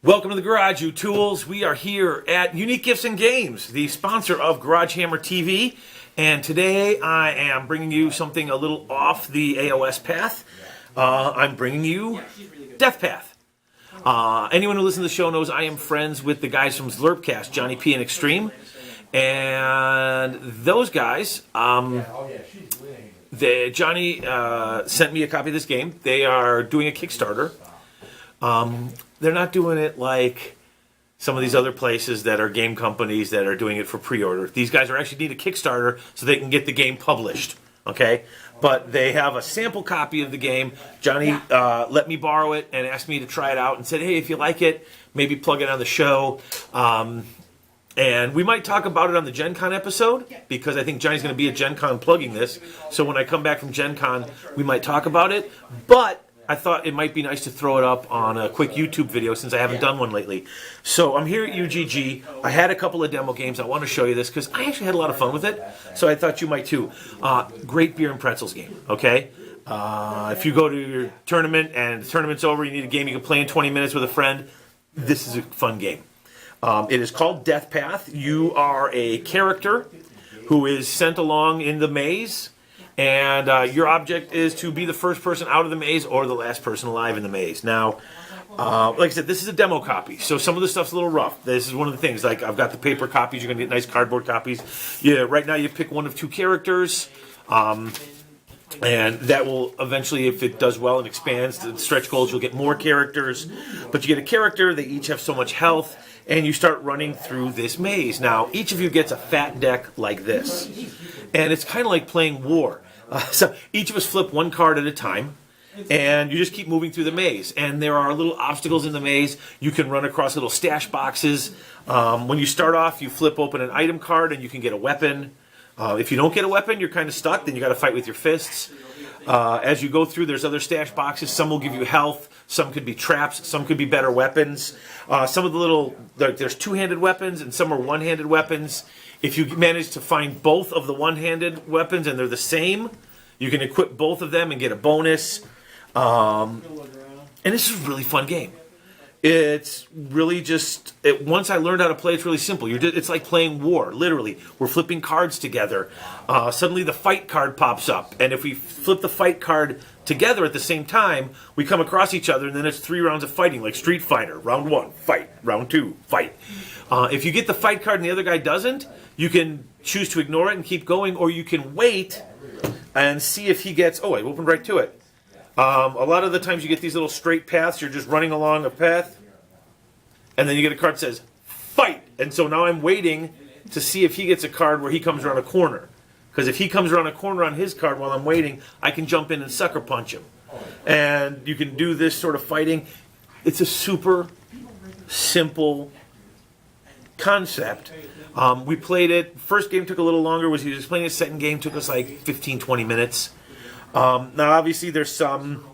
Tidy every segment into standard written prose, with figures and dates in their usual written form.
Welcome to the Garage, you tools. We are here at Unique Gifts and Games, the sponsor of Warhammer TV. And today I am bringing you something a little off the AOS path. I'm bringing you Death Path. Anyone who listens to the show knows I am friends with the guys from Zlurpcast, Johnny P and Extreme. And those guys, Johnny sent me a copy of this game. They are doing a Kickstarter. They're not doing it like some of these other places that are game companies that are doing it for pre-order. These guys are actually need a Kickstarter so they can get the game published, okay? But they have a sample copy of the game. Johnny let me borrow it and asked me to try it out and said, hey, if you like it, maybe plug it on the show. And we might talk about it on the Gen Con episode because I think Johnny's going to be at Gen Con plugging this. So when I come back from Gen Con, we might talk about it. But I thought it might be nice to throw it up on a quick YouTube video since I haven't done one lately. So I'm here at UGG. I had a couple of demo games. I want to show you this because I actually had a lot of fun with it. So I thought you might too. Great beer and pretzels game, okay? If you go to your tournament and the tournament's over, you need a game you can play in 20 minutes with a friend, this is a fun game. It is called Death Path. You are a character who is sent along in the maze. And your object is to be the first person out of the maze or the last person alive in the maze. Now, like I said, this is a demo copy, so some of the stuff's a little rough. This is one of the things. Like, I've got the paper copies. You're going to get nice cardboard copies. Yeah, right now you pick one of two characters, and that will eventually, if it does well and expands to stretch goals, you'll get more characters. But you get a character. They each have so much health, and you start running through this maze. Now, each of you gets a fat deck like this, and it's kind of like playing war. So each of us flip one card at a time, and you just keep moving through the maze. And there are little obstacles in the maze. You can run across little stash boxes. When you start off, you flip open an item card, and you can get a weapon. If you don't get a weapon, you're kind of stuck. Then you got to fight with your fists. As you go through, there's other stash boxes. Some will give you health. Some could be traps. Some could be better weapons. Some of the little, there's two-handed weapons, and some are one-handed weapons. If you manage to find both of the one-handed weapons and they're the same, you can equip both of them and get a bonus. And this is a really fun game. It's really just, once I learned how to play, it's really simple. It's like playing war, literally. We're flipping cards together. Suddenly the fight card pops up. And if we flip the fight card together at the same time, we come across each other, and then it's 3 rounds of fighting, like Street Fighter. Round 1, fight. Round 2, fight. If you get the fight card and the other guy doesn't, you can choose to ignore it and keep going, or you can wait and see if he gets... Oh, I opened right to it. A lot of the times you get these little straight paths. You're just running along a path, and then you get a card that says, fight! And so now I'm waiting to see if he gets a card where he comes around a corner. Because if he comes around a corner on his card while I'm waiting, I can jump in and sucker punch him. And you can do this sort of fighting. It's a super simple concept. We played it. First game took a little longer. He was playing a second game. Took us like 15, 20 minutes. Now, obviously, there's some...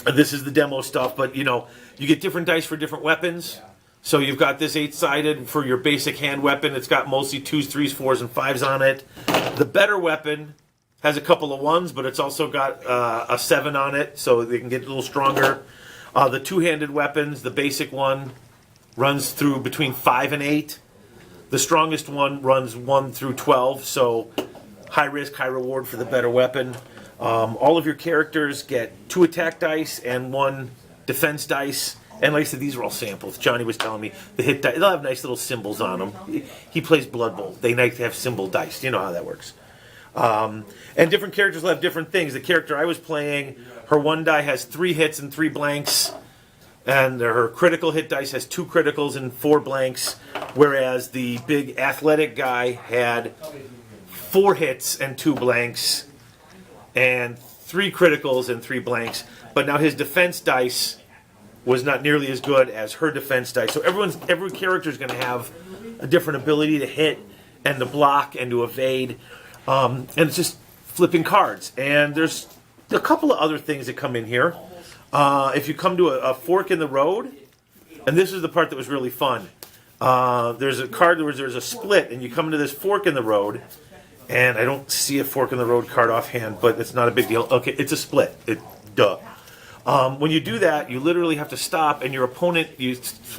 This is the demo stuff, but, you get different dice for different weapons. So you've got this 8-sided for your basic hand weapon. It's got mostly 2s, 3s, 4s, and 5s on it. The better weapon has a couple of 1s, but it's also got a 7 on it, so they can get a little stronger. The two-handed weapons, the basic one, runs through between 5 and 8. The strongest one runs 1 through 12, so high risk, high reward for the better weapon. All of your characters get 2 attack dice and 1 defense dice. And like I said, these are all samples. Johnny was telling me the hit dice, they'll have nice little symbols on them. He plays Blood Bowl. They like to have symbol dice. You know how that works. And different characters will have different things. The character I was playing, her 1 die has 3 hits and 3 blanks. And her critical hit dice has 2 criticals and 4 blanks. Whereas the big athletic guy had 4 hits and 2 blanks. And 3 criticals and 3 blanks. But now his defense dice was not nearly as good as her defense dice. So every character is going to have a different ability to hit and to block and to evade. And it's just flipping cards. And there's a couple of other things that come in here. If you come to a fork in the road, and this is the part that was really fun. There's a card where there's a split, and you come to this fork in the road, and I don't see a fork in the road card offhand, but it's not a big deal. Okay, it's a split. Duh. When you do that, you literally have to stop, and your opponent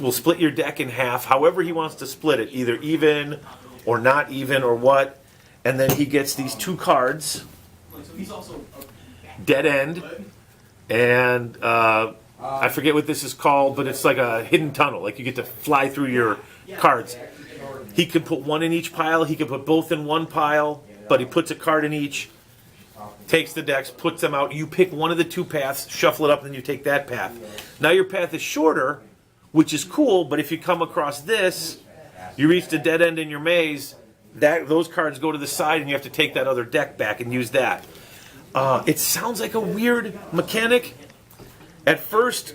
will split your deck in half, however he wants to split it, either even or not even or what. And then he gets these 2 cards, Dead End, and I forget what this is called, but it's like a hidden tunnel. Like you get to fly through your cards. He can put 1 in each pile. He can put both in one pile, but he puts a card in each. Takes the decks, puts them out. You pick one of the 2 paths, shuffle it up, and then you take that path. Now your path is shorter, which is cool, but if you come across this, you reach the dead end in your maze, those cards go to the side, and you have to take that other deck back and use that. It sounds like a weird mechanic at first,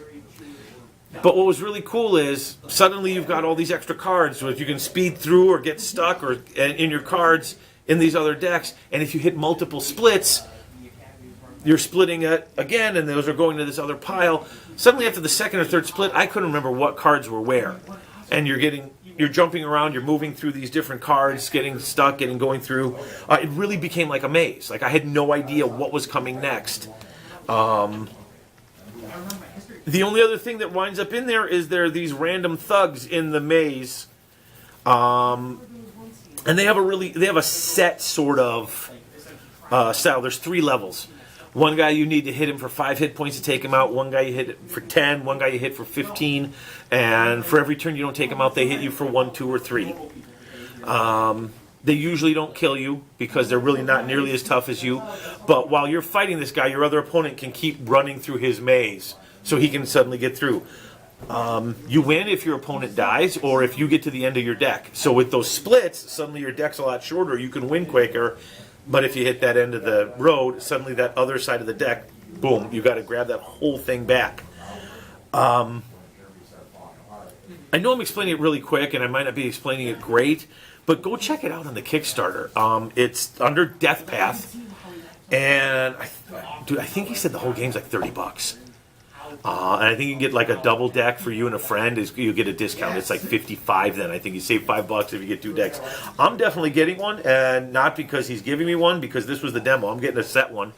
but what was really cool is suddenly you've got all these extra cards, so if you can speed through or get stuck or in your cards in these other decks, and if you hit multiple splits, you're splitting it again, and those are going to this other pile. Suddenly, after the second or third split, I couldn't remember what cards were where. And you're jumping around, you're moving through these different cards, getting stuck, going through. It really became like a maze. Like I had no idea what was coming next. The only other thing that winds up in there is there are these random thugs in the maze, and they have a set sort of style. There's 3 levels. One guy you need to hit him for 5 hit points to take him out. One guy you hit for 10. One guy you hit for 15. And for every turn you don't take him out, they hit you for 1, 2, or 3. They usually don't kill you because they're really not nearly as tough as you. But while you're fighting this guy, your other opponent can keep running through his maze so he can suddenly get through. You win if your opponent dies or if you get to the end of your deck. So with those splits, suddenly your deck's a lot shorter. You can win quicker. But if you hit that end of the road, suddenly that other side of the deck, boom, you got to grab that whole thing back. I know I'm explaining it really quick, and I might not be explaining it great, but go check it out on the Kickstarter. It's under Death Path, and I think he said the whole game's like $30. And I think you can get like a double deck for you and a friend. You get a discount. It's like $55 then. I think you save $5 if you get 2 decks. I'm definitely getting one, and not because he's giving me one, because this was the demo. I'm getting a set one.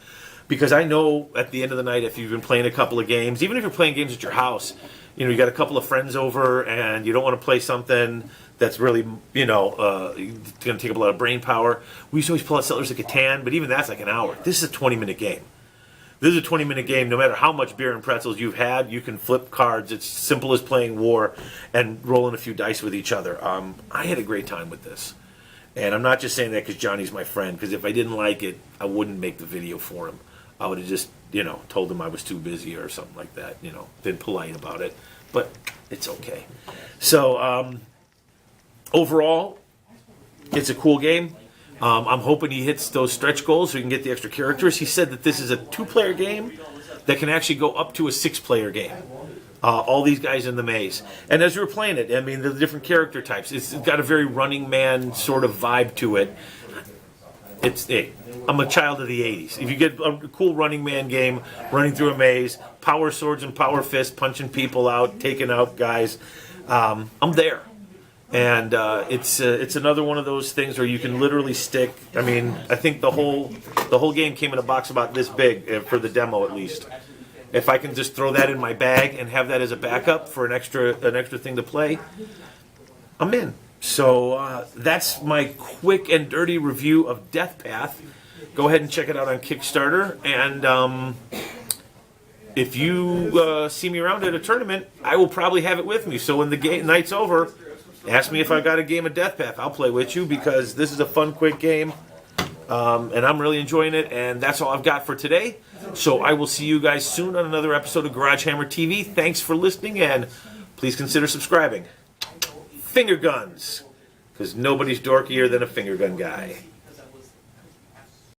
Because I know at the end of the night, if you've been playing a couple of games, even if you're playing games at your house, you got a couple of friends over, and you don't want to play something that's really, going to take up a lot of brain power. We used to always pull out Settlers of Catan, but even that's like an hour. This is a 20-minute game. This is a 20-minute game. No matter how much beer and pretzels you've had, you can flip cards. It's simple as playing War and rolling a few dice with each other. I had a great time with this. And I'm not just saying that because Johnny's my friend, because if I didn't like it, I wouldn't make the video for him. I would have just, told him I was too busy or something like that, been polite about it. But it's okay. So, overall, it's a cool game. I'm hoping he hits those stretch goals so he can get the extra characters. He said that this is a 2-player game that can actually go up to a 6-player game. All these guys in the maze. And as we were playing it, the different character types, it's got a very Running Man sort of vibe to it. I'm a child of the 80s. If you get a cool Running Man game, running through a maze, power swords and power fists, punching people out, taking out guys, I'm there. And it's another one of those things where you can literally stick. I think the whole game came in a box about this big for the demo at least. If I can just throw that in my bag and have that as a backup for an extra thing to play, I'm in. So that's my quick and dirty review of Death Path. Go ahead and check it out on Kickstarter. And if you see me around at a tournament, I will probably have it with me. So when the night's over, ask me if I got a game of Death Path. I'll play with you because this is a fun, quick game. And I'm really enjoying it. And that's all I've got for today. So I will see you guys soon on another episode of Garage Hammer TV. Thanks for listening, and please consider subscribing. Finger guns, because nobody's dorkier than a finger gun guy.